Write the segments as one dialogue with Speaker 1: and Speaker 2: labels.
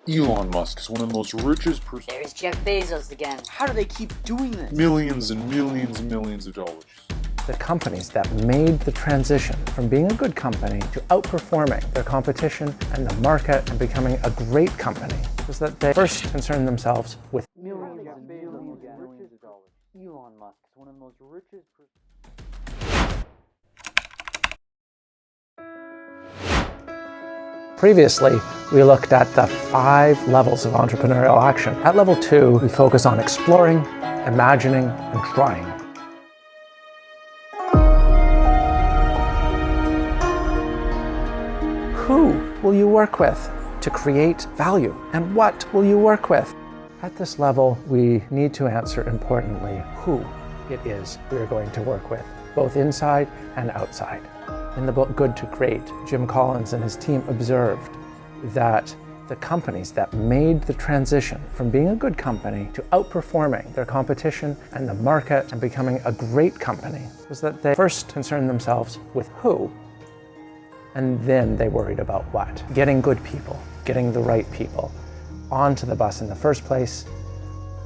Speaker 1: Elon Musk is one of the most richest persons.
Speaker 2: There's Jeff Bezos again. How do they keep doing this?
Speaker 1: Millions and millions and millions of dollars.
Speaker 3: The companies that made the transition from being a good company to outperforming their competition and the market and becoming a great company was that they first concerned themselves with
Speaker 2: Millions and millions of dollars. Elon Musk is one of the most richest persons.
Speaker 3: Previously, we looked at the 5 levels of entrepreneurial action. At level 2, we focus on exploring, imagining, and trying. Who will you work with to create value? And what will you work with? At this level, we need to answer importantly who it is we are going to work with, both inside and outside. In the book Good to Great, Jim Collins and his team observed that the companies that made the transition from being a good company to outperforming their competition and the market and becoming a great company was that they first concerned themselves with who, and then they worried about what. Getting good people, getting the right people onto the bus in the first place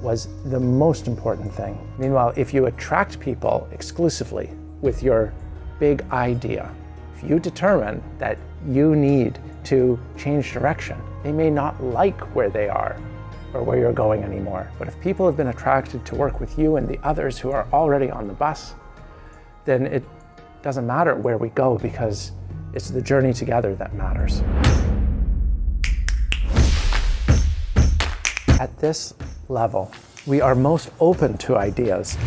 Speaker 3: was the most important thing. Meanwhile, if you attract people exclusively with your big idea, if you determine that you need to change direction, they may not like where they are or where you're going anymore. But if people have been attracted to work with you and the others who are already on the bus, then it doesn't matter where we go because it's the journey together that matters. At this level, we are most open to ideas.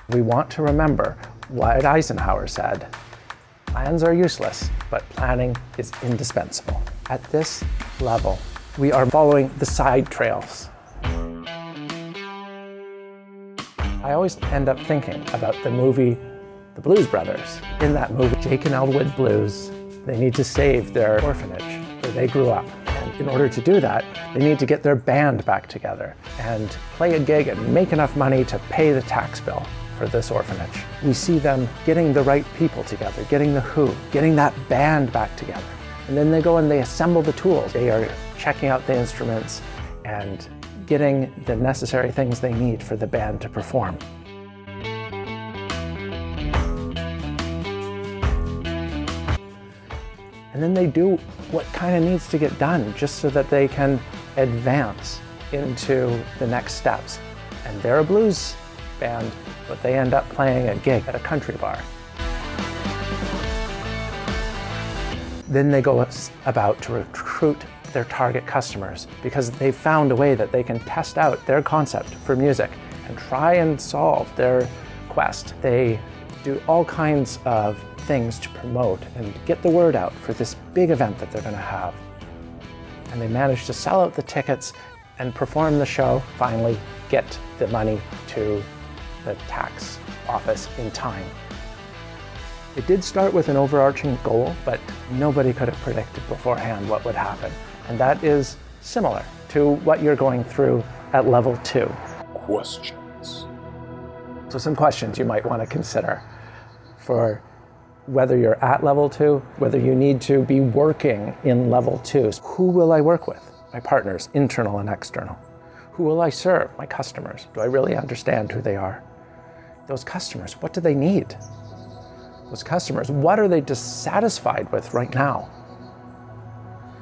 Speaker 3: We want to remember what Eisenhower said: plans are useless, but planning is indispensable. At this level, we are following the side trails. I always end up thinking about the movie The Blues Brothers. In that movie, Jake and Elwood Blues, they need to save their orphanage where they grew up. And in order to do that, they need to get their band back together and play a gig and make enough money to pay the tax bill for this orphanage. We see them getting the right people together, getting the who, getting that band back together. And then they go and they assemble the tools. They are checking out the instruments and getting the necessary things they need for the band to perform. And then they do what kind of needs to get done just so that they can advance into the next steps. And they're a blues band, but they end up playing a gig at a country bar. Then they go about to recruit their target customers because they've found a way that they can test out their concept for music and try and solve their quest. They do all kinds of things to promote and get the word out for this big event that they're going to have. And they manage to sell out the tickets and perform the show, finally get the money to the tax office in time. It did start with an overarching goal, but nobody could have predicted beforehand what would happen. And that is similar to what you're going through at level 2.
Speaker 1: Questions.
Speaker 3: So some questions you might want to consider for whether you're at level 2, whether you need to be working in level 2. Who will I work with? My partners, internal and external. Who will I serve? My customers. Do I really understand who they are? Those customers, what do they need? Those customers, what are they dissatisfied with right now?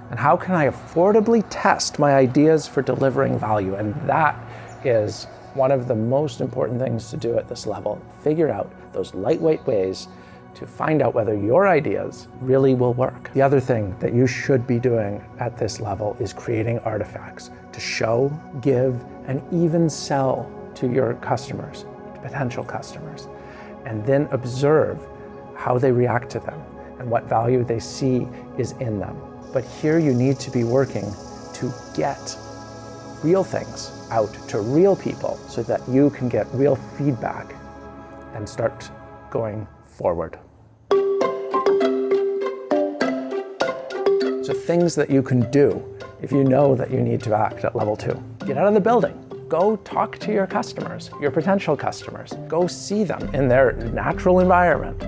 Speaker 3: And how can I affordably test my ideas for delivering value? And that is one of the most important things to do at this level. Figure out those lightweight ways to find out whether your ideas really will work. The other thing that you should be doing at this level is creating artifacts to show, give, and even sell to your customers, to potential customers, and then observe how they react to them and what value they see is in them. But here you need to be working to get real things out to real people so that you can get real feedback and start going forward. So things that you can do if you know that you need to act at level 2. Get out of the building. Go talk to your customers, your potential customers. Go see them in their natural environment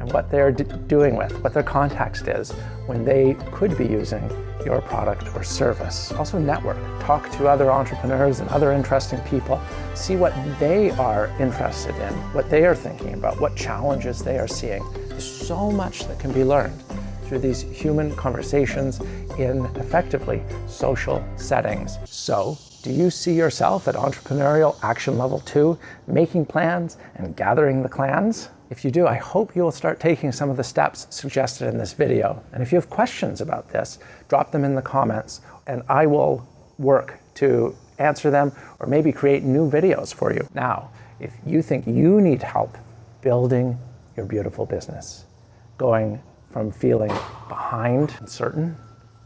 Speaker 3: and what they're doing with, what their context is when they could be using your product or service. Also network, talk to other entrepreneurs and other interesting people, see what they are interested in, what they are thinking about, what challenges they are seeing. There's so much that can be learned through these human conversations in effectively social settings. So, do you see yourself at Entrepreneurial Action Level 2, making plans and gathering the clans? If you do, I hope you'll start taking some of the steps suggested in this video. And if you have questions about this, drop them in the comments and I will work to answer them or maybe create new videos for you. Now, if you think you need help building your beautiful business, going from feeling behind and certain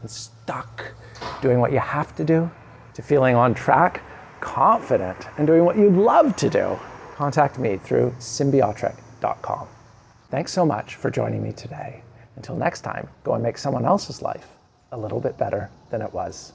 Speaker 3: and stuck doing what you have to do, to feeling on track, confident, and doing what you'd love to do, contact me through symbiotric.com. Thanks so much for joining me today. Until next time, go and make someone else's life a little bit better than it was.